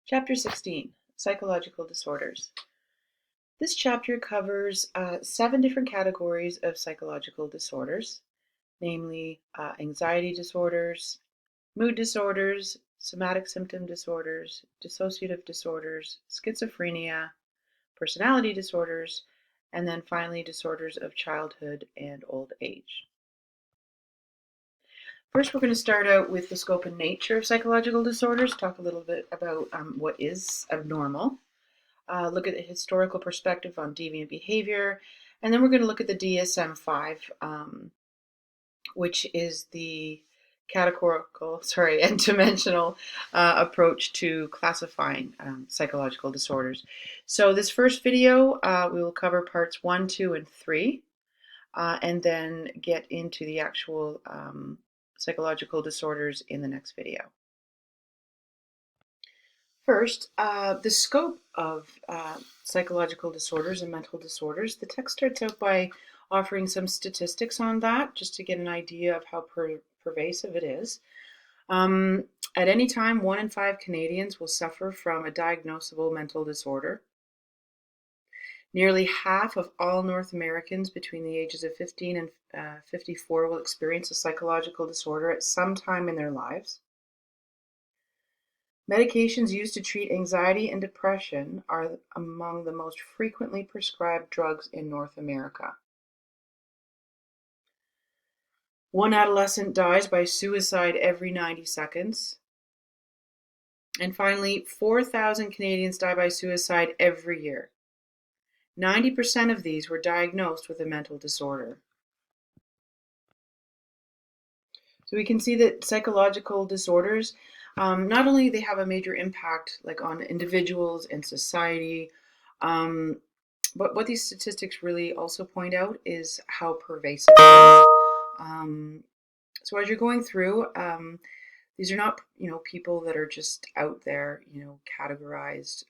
Chapter 16, Psychological Disorders. This chapter covers 7 different categories of psychological disorders, namely anxiety disorders, mood disorders, somatic symptom disorders, dissociative disorders, schizophrenia, personality disorders, and then finally disorders of childhood and old age. First, we're going to start out with the scope and nature of psychological disorders, talk a little bit about what is abnormal, look at the historical perspective on deviant behavior, and then we're going to look at the DSM-5, which is the and dimensional approach to classifying psychological disorders. So this first video, we will cover parts 1, 2, and 3, and then get into the actual psychological disorders in the next video. First, the scope of psychological disorders and mental disorders. The text starts out by offering some statistics on that, just to get an idea of how pervasive it is. At any time, 1 in 5 Canadians will suffer from a diagnosable mental disorder. Nearly half of all North Americans between the ages of 15 and 54 will experience a psychological disorder at some time in their lives. Medications used to treat anxiety and depression are among the most frequently prescribed drugs in North America. 1 adolescent dies by suicide every 90 seconds. And finally, 4,000 Canadians die by suicide every year. 90% of these were diagnosed with a mental disorder. So we can see that psychological disorders, not only they have a major impact on individuals and society, but what these statistics really also point out is how pervasive it is. So as you're going through, these are not, people that are just out there, categorized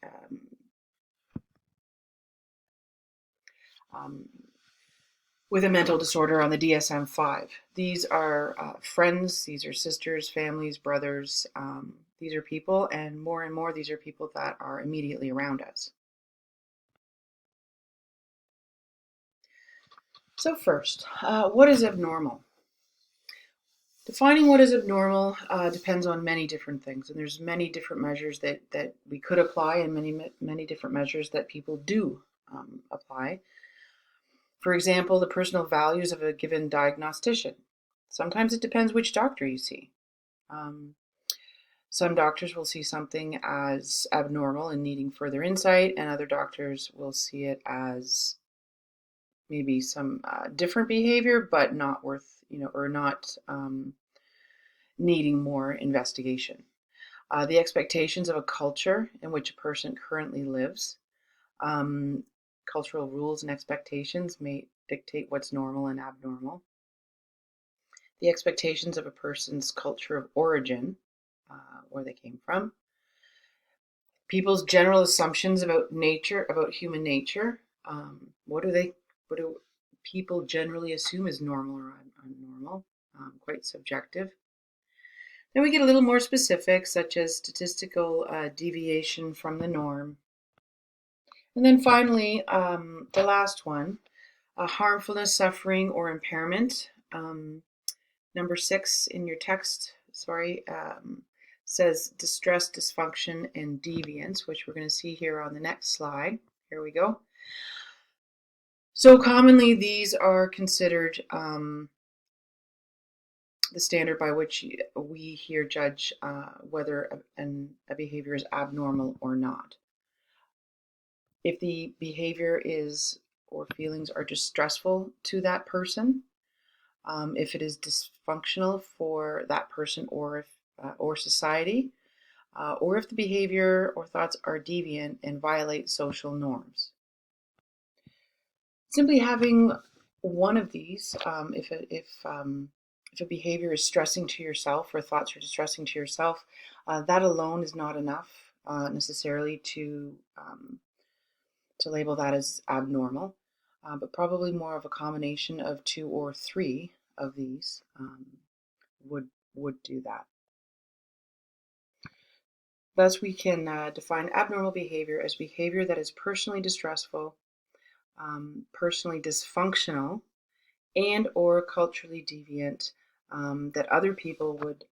with a mental disorder on the DSM-5. These are friends, these are sisters, families, brothers. These are people, and more, these are people that are immediately around us. So first, what is abnormal? Defining what is abnormal depends on many different things, and there's many different measures that we could apply, and many different measures that people do apply. For example, the personal values of a given diagnostician. Sometimes it depends which doctor you see. Some doctors will see something as abnormal and needing further insight, and other doctors will see it as maybe some different behavior, but not worth, or not needing more investigation. The expectations of a culture in which a person currently lives. Cultural rules and expectations may dictate what's normal and abnormal. The expectations of a person's culture of origin, where they came from. People's general assumptions about nature, about human nature. What do people generally assume is normal or unnormal? Quite subjective. Then we get a little more specific, such as statistical deviation from the norm. And then finally, the last one, harmfulness, suffering, or impairment. Number 6 in your text, says distress, dysfunction, and deviance, which we're going to see here on the next slide. Here we go. So commonly, these are considered the standard by which we here judge whether a behavior is abnormal or not. If the behavior is or feelings are distressful to that person, if it is dysfunctional for that person or society, or if the behavior or thoughts are deviant and violate social norms. Simply having one of these, if a behavior is stressing to yourself or thoughts are distressing to yourself, that alone is not enough necessarily to label that as abnormal, but probably more of a combination of 2 or 3 of these would do that. Thus, we can define abnormal behavior as behavior that is personally distressful, personally dysfunctional, and or culturally deviant, that other people would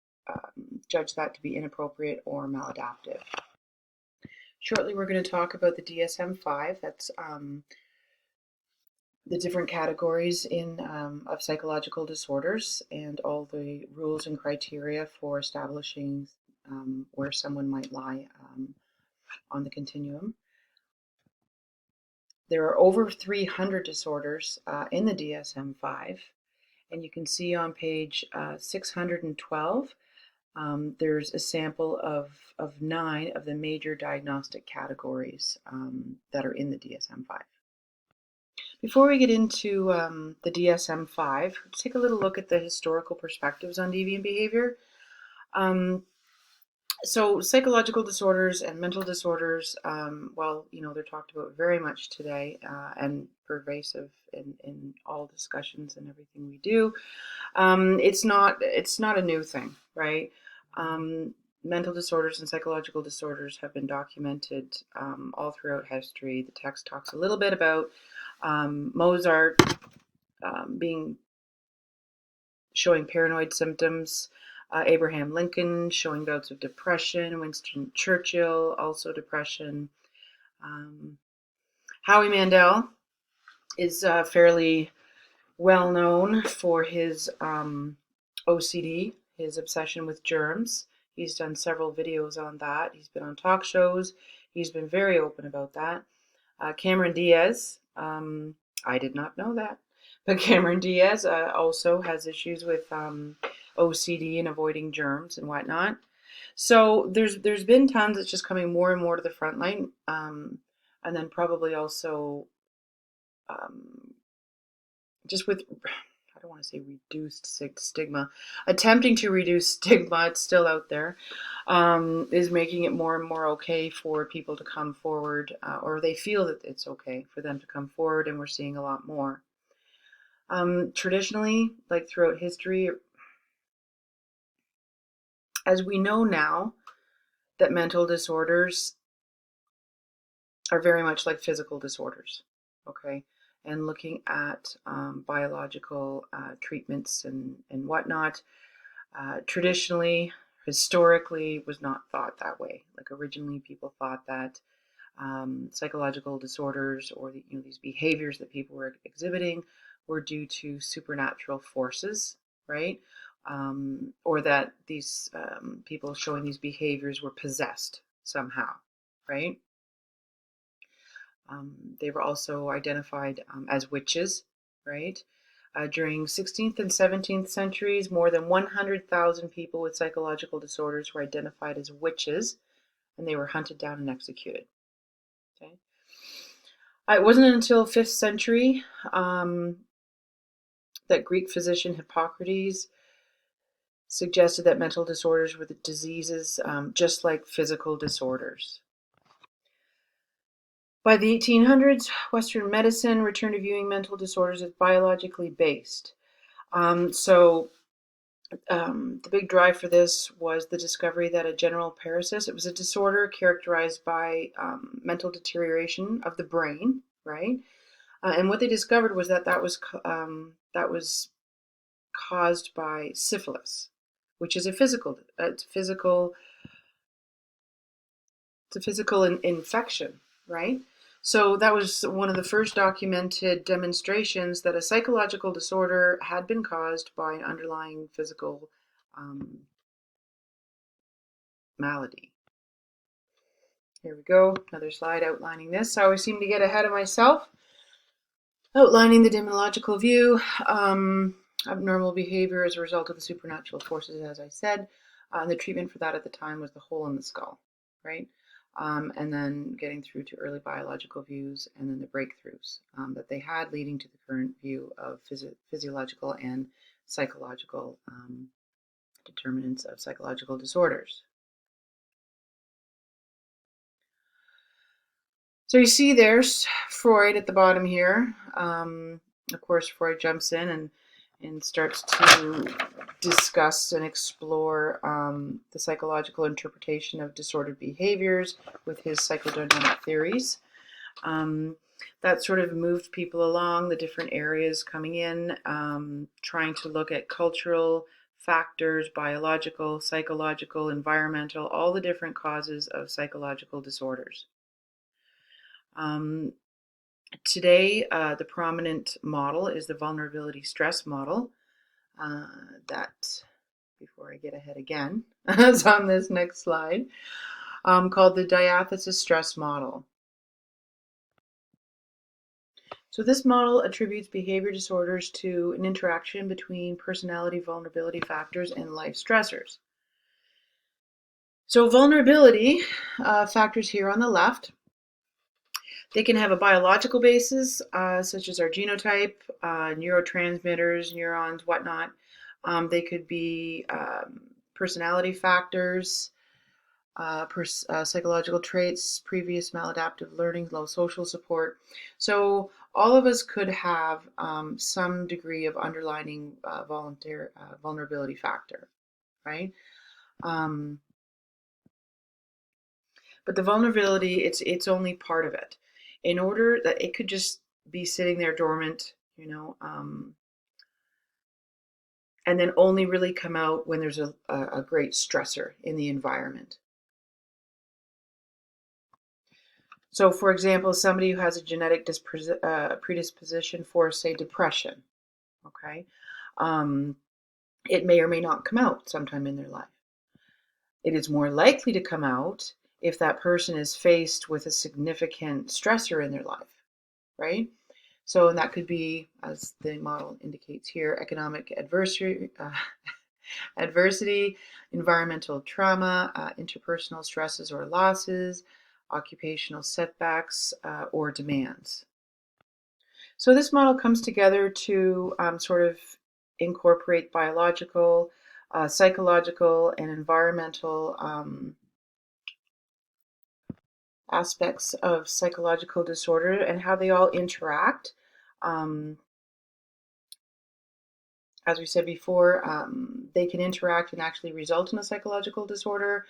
judge that to be inappropriate or maladaptive. Shortly, we're going to talk about the DSM-5. That's the different categories of psychological disorders and all the rules and criteria for establishing where someone might lie on the continuum. There are over 300 disorders in the DSM-5, and you can see on page 612, there's a sample of 9 of the major diagnostic categories that are in the DSM-5. Before we get into the DSM-5, let's take a little look at the historical perspectives on deviant behavior. So psychological disorders and mental disorders, they're talked about very much today and pervasive in all discussions and everything we do. It's not a new thing, right? Mental disorders and psychological disorders have been documented all throughout history. The text talks a little bit about Mozart showing paranoid symptoms, Abraham Lincoln showing bouts of depression, Winston Churchill also depression. Howie Mandel is fairly well known for his OCD, his obsession with germs. He's done several videos on that. He's been on talk shows. He's been very open about that. Cameron Diaz, I did not know that, but Cameron Diaz also has issues with OCD and avoiding germs and whatnot. So there's been tons that's just coming more and more to the front line, and then probably also just with, I don't want to say reduced stigma, attempting to reduce stigma, it's still out there, is making it more and more okay for people to come forward, or they feel that it's okay for them to come forward, and we're seeing a lot more. Traditionally, like throughout history, as we know now, that mental disorders are very much like physical disorders, okay? And looking at biological treatments and whatnot, traditionally, historically, was not thought that way. Like originally, people thought that psychological disorders or these behaviors that people were exhibiting were due to supernatural forces, right? Or that these people showing these behaviors were possessed somehow, right? They were also identified as witches, right? During 16th and 17th centuries, more than 100,000 people with psychological disorders were identified as witches, and they were hunted down and executed. Okay. It wasn't until 5th century that Greek physician Hippocrates suggested that mental disorders were the diseases just like physical disorders. By the 1800s, Western medicine returned to viewing mental disorders as biologically based. The big drive for this was the discovery that a general paresis, it was a disorder characterized by mental deterioration of the brain, right? And what they discovered was that was caused by syphilis, which is a physical infection, right? So that was one of the first documented demonstrations that a psychological disorder had been caused by an underlying physical malady. Here we go, another slide outlining this. I always seem to get ahead of myself. Outlining the demonological view, abnormal behavior as a result of the supernatural forces, as I said. The treatment for that at the time was the hole in the skull, right? And then getting through to early biological views and then the breakthroughs that they had leading to the current view of physiological and psychological determinants of psychological disorders. So you see there's Freud at the bottom here. Of course, Freud jumps in and starts to discuss and explore the psychological interpretation of disordered behaviors with his psychodynamic theories. That sort of moved people along the different areas coming in, trying to look at cultural factors, biological, psychological, environmental, all the different causes of psychological disorders. Today, the prominent model is the vulnerability stress model. That, before I get ahead again, is on this next slide, called the diathesis stress model. So this model attributes behavior disorders to an interaction between personality vulnerability factors and life stressors. So vulnerability factors here on the left, they can have a biological basis, such as our genotype, neurotransmitters, neurons, whatnot. They could be personality factors, psychological traits, previous maladaptive learning, low social support. So all of us could have some degree of underlying vulnerability factor, right? But the vulnerability, it's only part of it. In order that it could just be sitting there dormant, and then only really come out when there's a great stressor in the environment. So, for example, somebody who has a genetic predisposition for, say, depression, okay, it may or may not come out sometime in their life. It is more likely to come out if that person is faced with a significant stressor in their life, right? So, and that could be, as the model indicates here, economic adversity, environmental trauma, interpersonal stresses or losses, occupational setbacks, or demands. So this model comes together to sort of incorporate biological, psychological, and environmental aspects of psychological disorder and how they all interact. As we said before, they can interact and actually result in a psychological disorder,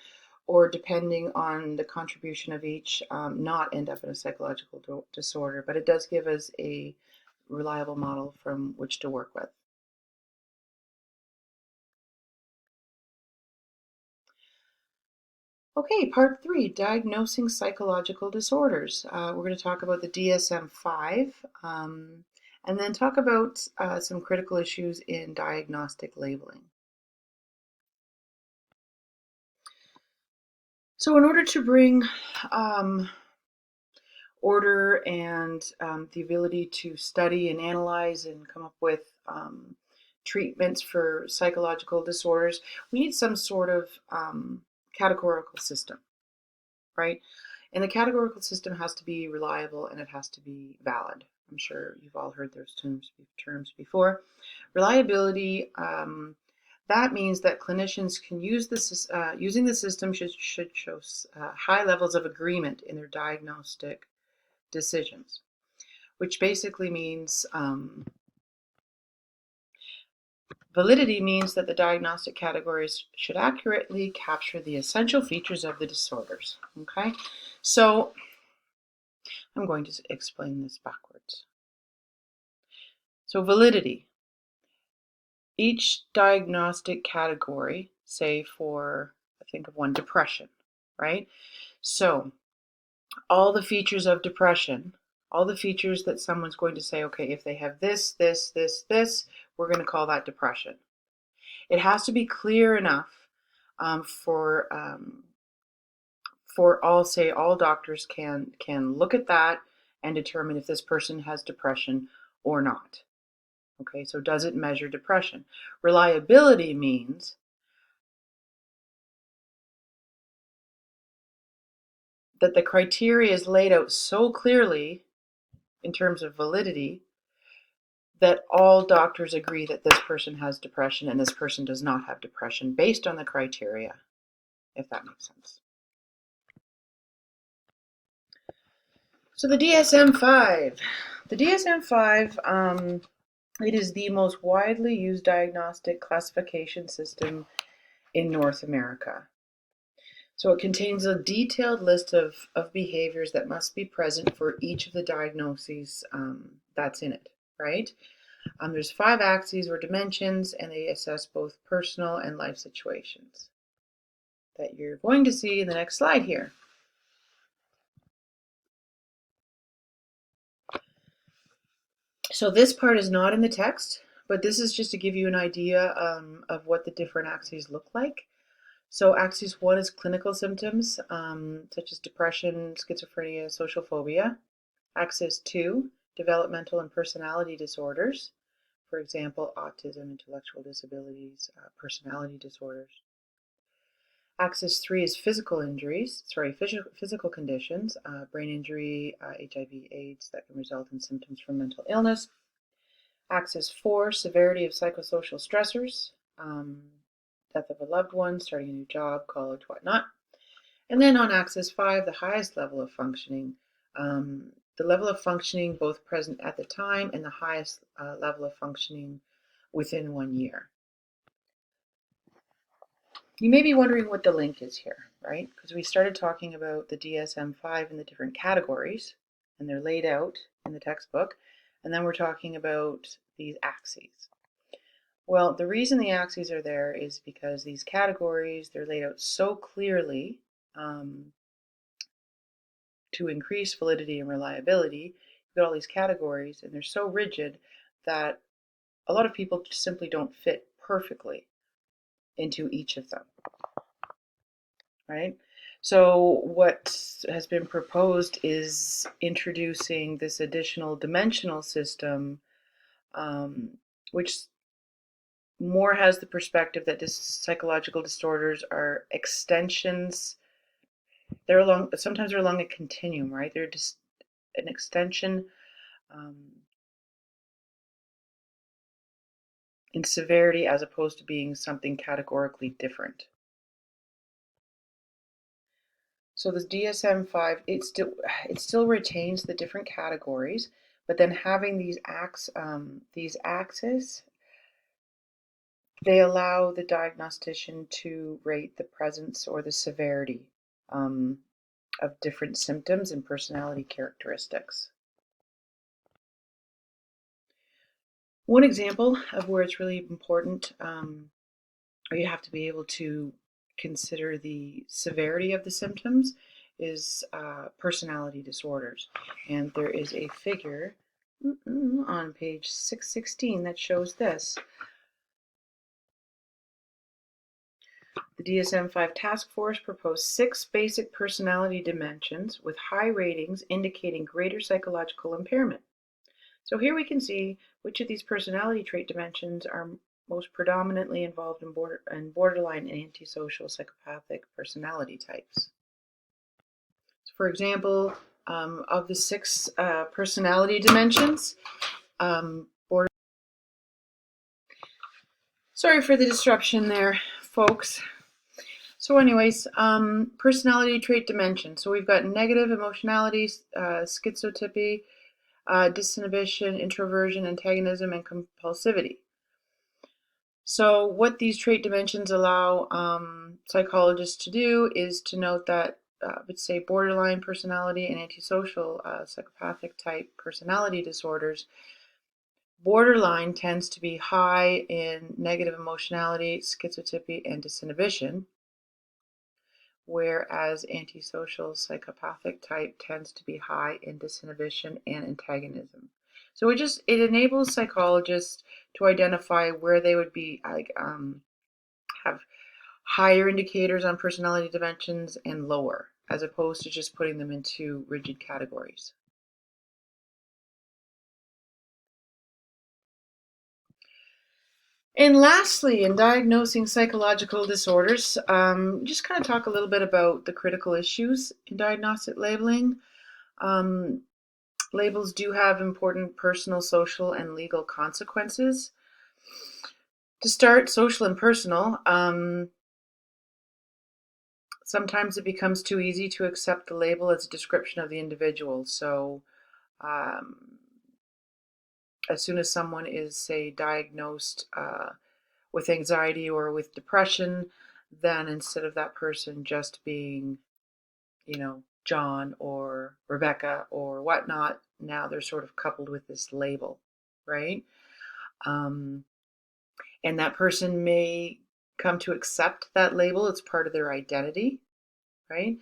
or depending on the contribution of each, not end up in a psychological disorder. But it does give us a reliable model from which to work with. Okay, part 3, diagnosing psychological disorders. We're going to talk about the DSM-5 and then talk about some critical issues in diagnostic labeling. So in order to bring order and the ability to study and analyze and come up with treatments for psychological disorders, we need some sort of categorical system, right? And the categorical system has to be reliable and it has to be valid. I'm sure you've all heard those terms before. Reliability, that means that clinicians can use this, using the system should show high levels of agreement in their diagnostic decisions, which basically means validity means that the diagnostic categories should accurately capture the essential features of the disorders. Okay, so I'm going to explain this backwards. So validity. Each diagnostic category, say for, think of one, depression, right? So all the features of depression, all the features that someone's going to say, okay, if they have this, we're going to call that depression. It has to be clear enough for all doctors can look at that and determine if this person has depression or not. Okay, so does it measure depression? Reliability means that the criteria is laid out so clearly in terms of validity that all doctors agree that this person has depression and this person does not have depression based on the criteria, if that makes sense. So the DSM-5. The DSM-5 It is the most widely used diagnostic classification system in North America. So it contains a detailed list of behaviors that must be present for each of the diagnoses that's in it, right? There's 5 axes or dimensions, and they assess both personal and life situations that you're going to see in the next slide here. So this part is not in the text, but this is just to give you an idea of what the different axes look like. So axis 1 is clinical symptoms, such as depression, schizophrenia, social phobia. Axis 2, developmental and personality disorders. For example, autism, intellectual disabilities, personality disorders. Axis 3 is physical conditions, brain injury, HIV, AIDS that can result in symptoms from mental illness. Axis 4, severity of psychosocial stressors, death of a loved one, starting a new job, college, whatnot. And then on axis 5, the highest level of functioning, the level of functioning both present at the time and the highest level of functioning within 1 year. You may be wondering what the link is here, right? Because we started talking about the DSM-5 and the different categories, and they're laid out in the textbook. And then we're talking about these axes. Well, the reason the axes are there is because these categories, they're laid out so clearly to increase validity and reliability. You've got all these categories, and they're so rigid that a lot of people simply don't fit perfectly into each of them, right? So what has been proposed is introducing this additional dimensional system, which more has the perspective that psychological disorders are extensions. Sometimes they're along a continuum, right? They're just an extension in severity as opposed to being something categorically different. So the DSM-5, it still retains the different categories, but then having these axes, they allow the diagnostician to rate the presence or the severity of different symptoms and personality characteristics. One example of where it's really important, or you have to be able to consider the severity of the symptoms, is personality disorders. And there is a figure on page 616 that shows this. The DSM-5 task force proposed 6 basic personality dimensions with high ratings indicating greater psychological impairment. So here we can see which of these personality trait dimensions are most predominantly involved in borderline and antisocial psychopathic personality types. So for example, of the 6 personality dimensions, sorry for the disruption there, folks. So anyways, personality trait dimension. So we've got negative emotionality, schizotypy, disinhibition, introversion, antagonism, and compulsivity. So what these trait dimensions allow psychologists to do is to note that, let's say, borderline personality and antisocial psychopathic type personality disorders, borderline tends to be high in negative emotionality, schizotypy, and disinhibition, whereas antisocial psychopathic type tends to be high in disinhibition and antagonism. So it enables psychologists to identify where they would be have higher indicators on personality dimensions and lower, as opposed to just putting them into rigid categories. And lastly, in diagnosing psychological disorders, just kind of talk a little bit about the critical issues in diagnostic labeling. Labels do have important personal, social, and legal consequences. To start, social and personal, sometimes it becomes too easy to accept the label as a description of the individual. So as soon as someone is, say, diagnosed with anxiety or with depression, then instead of that person just being, John or Rebecca or whatnot, now they're sort of coupled with this label, right? Um, and that person may come to accept that label. It's part of their identity, right?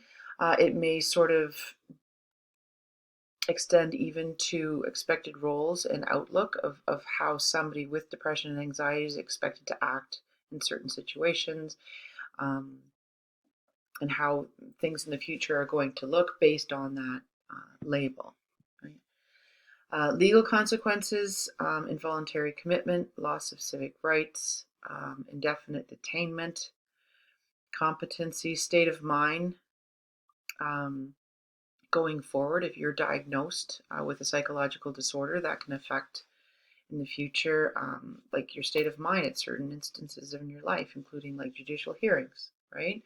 It may sort of extend even to expected roles and outlook of how somebody with depression and anxiety is expected to act in certain situations, um, and how things in the future are going to look based on that label. Right? Legal consequences, involuntary commitment, loss of civic rights, indefinite detainment, competency, state of mind. Going forward, if you're diagnosed with a psychological disorder, that can affect in the future, like your state of mind at certain instances in your life, including like judicial hearings, right?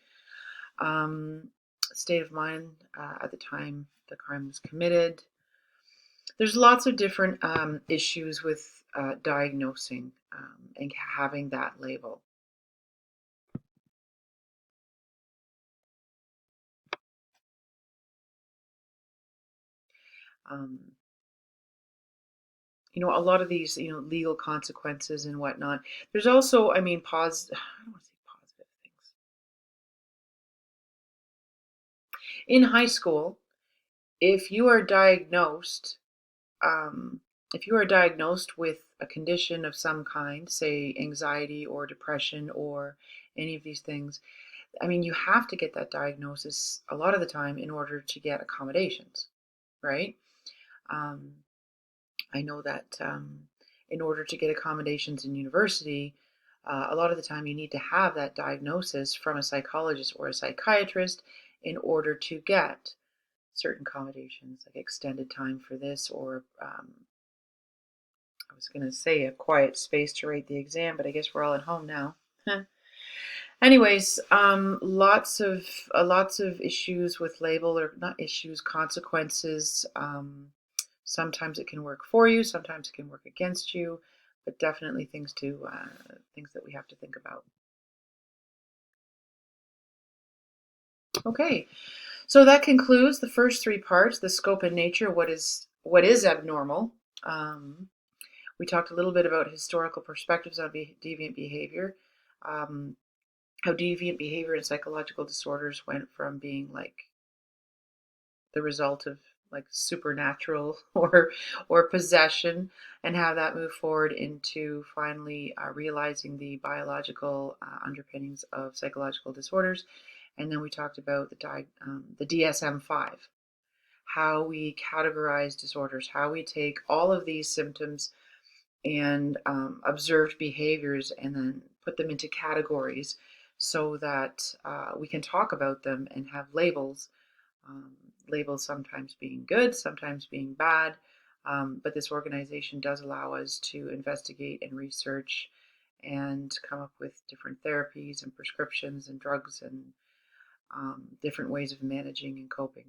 State of mind at the time the crime was committed. There's lots of different issues with diagnosing and having that label. Um, a lot of these, legal consequences and whatnot. There's also, I mean, I don't want to say positive things. In high school, if you are diagnosed, um, if you are diagnosed with a condition of some kind, say anxiety or depression or any of these things, I mean, you have to get that diagnosis a lot of the time in order to get accommodations, right? Um, I know that in order to get accommodations in university, a lot of the time you need to have that diagnosis from a psychologist or a psychiatrist in order to get certain accommodations, like extended time for this, or I was going to say a quiet space to write the exam, but I guess we're all at home now. Anyways, lots of issues with label, or not issues, consequences. Sometimes it can work for you, sometimes it can work against you, but definitely things that we have to think about. Okay, so that concludes the first three parts: the scope and nature, what is abnormal. We talked a little bit about historical perspectives on deviant behavior, how deviant behavior and psychological disorders went from being like the result of like supernatural or possession, and how that moved forward into finally realizing the biological underpinnings of psychological disorders. And then we talked about the DSM-5, how we categorize disorders, how we take all of these symptoms and observed behaviors and then put them into categories so that we can talk about them and have labels. Labels sometimes being good, sometimes being bad, but this organization does allow us to investigate and research and come up with different therapies and prescriptions and drugs and different ways of managing and coping.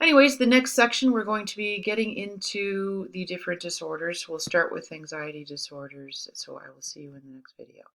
Anyways, the next section we're going to be getting into the different disorders. We'll start with anxiety disorders, so I will see you in the next video.